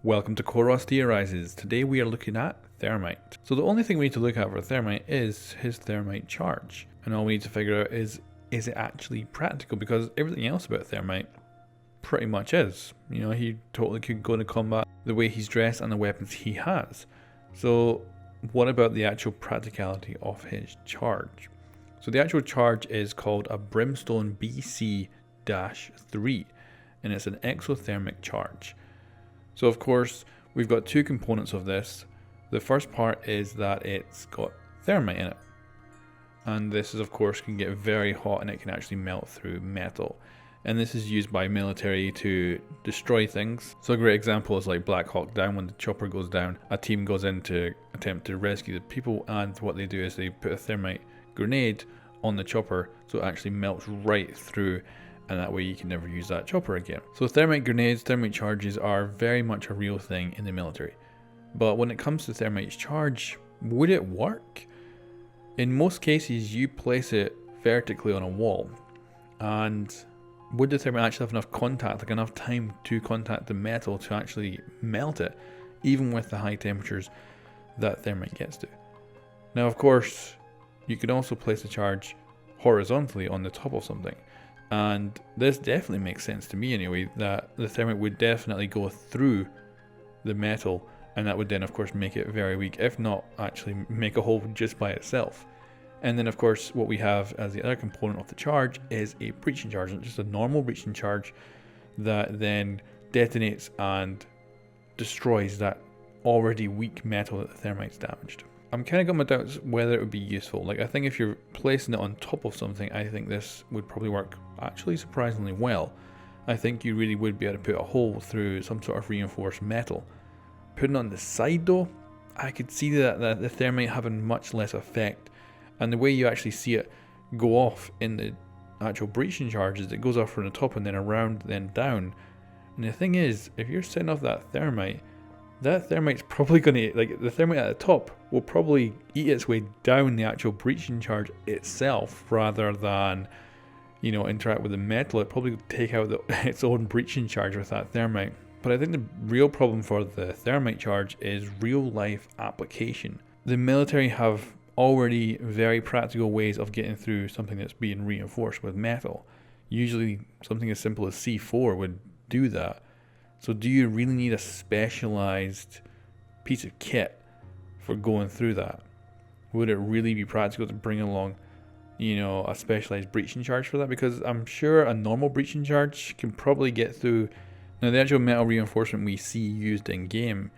Welcome to coreRoss Theorises. Today we are looking at Thermite. So the only thing we need to look at for Thermite is his Thermite charge. And all we need to figure out is it actually practical? Because everything else about Thermite pretty much is. You know, he totally could go into combat the way he's dressed and the weapons he has. So what about the actual practicality of his charge? So the actual charge is called a Brimstone BC-3 and it's an exothermic charge. So of course, we've got two components of this. The first part is that it's got thermite in it. And this is of course can get very hot and it can actually melt through metal. And this is used by military to destroy things. So a great example is like Black Hawk Down. When the chopper goes down, a team goes in to attempt to rescue the people, and what they do is they put a thermite grenade on the chopper so it actually melts right through, and that way you can never use that chopper again. So thermite grenades, thermite charges are very much a real thing in the military. But when it comes to thermite's charge, would it work? In most cases you place it vertically on a wall, and would the thermite actually have enough contact, like enough time to contact the metal to actually melt it, even with the high temperatures that thermite gets to? Now of course, you could also place the charge horizontally on the top of something. And this definitely makes sense to me anyway, that the thermite would definitely go through the metal, and that would then of course make it very weak, if not actually make a hole just by itself. And then of course what we have as the other component of the charge is a breaching charge, and just a normal breaching charge that then detonates and destroys that already weak metal that the thermite's damaged. I'm kind of got my doubts whether it would be useful. Like, I think if you're placing it on top of something, I think this would probably work actually surprisingly well. I think you really would be able to put a hole through some sort of reinforced metal. Putting it on the side though, I could see that the thermite having much less effect. And the way you actually see it go off in the actual breaching charge is it goes off from the top and then around, then down. And the thing is, if you're setting off that thermite's probably going to, like, the thermite at the top will probably eat its way down the actual breaching charge itself, rather than, you know, interact with the metal. It probably take out its own breaching charge with that thermite. But I think the real problem for the thermite charge is real life application. The military have already very practical ways of getting through something that's being reinforced with metal. Usually something as simple as C4 would do that. So do you really need a specialized piece of kit for going through that? Would it really be practical to bring along, you know, a specialized breaching charge for that? Because I'm sure a normal breaching charge can probably get through. Now the actual metal reinforcement we see used in game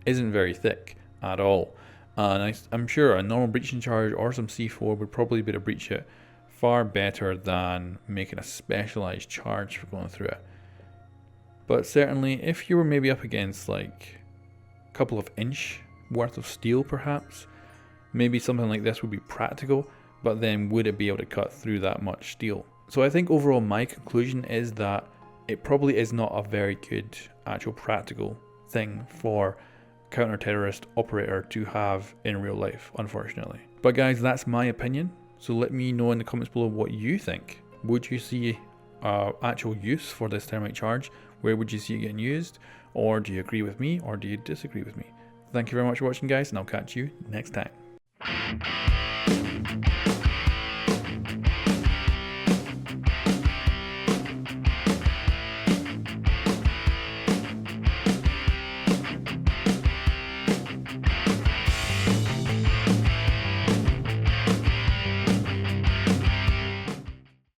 isn't very thick at all. And I'm sure a normal breaching charge or some C4 would probably be able to breach it far better than making a specialized charge for going through it. But certainly if you were maybe up against like a couple of inch worth of steel perhaps, maybe something like this would be practical, but then would it be able to cut through that much steel? So I think overall my conclusion is that it probably is not a very good actual practical thing for counter-terrorist operator to have in real life, unfortunately. But guys, that's my opinion. So let me know in the comments below what you think. Would you see actual use for this thermite charge? Where would you see it getting used? Or do you agree with me, or do you disagree with me? Thank you very much for watching guys, and I'll catch you next time.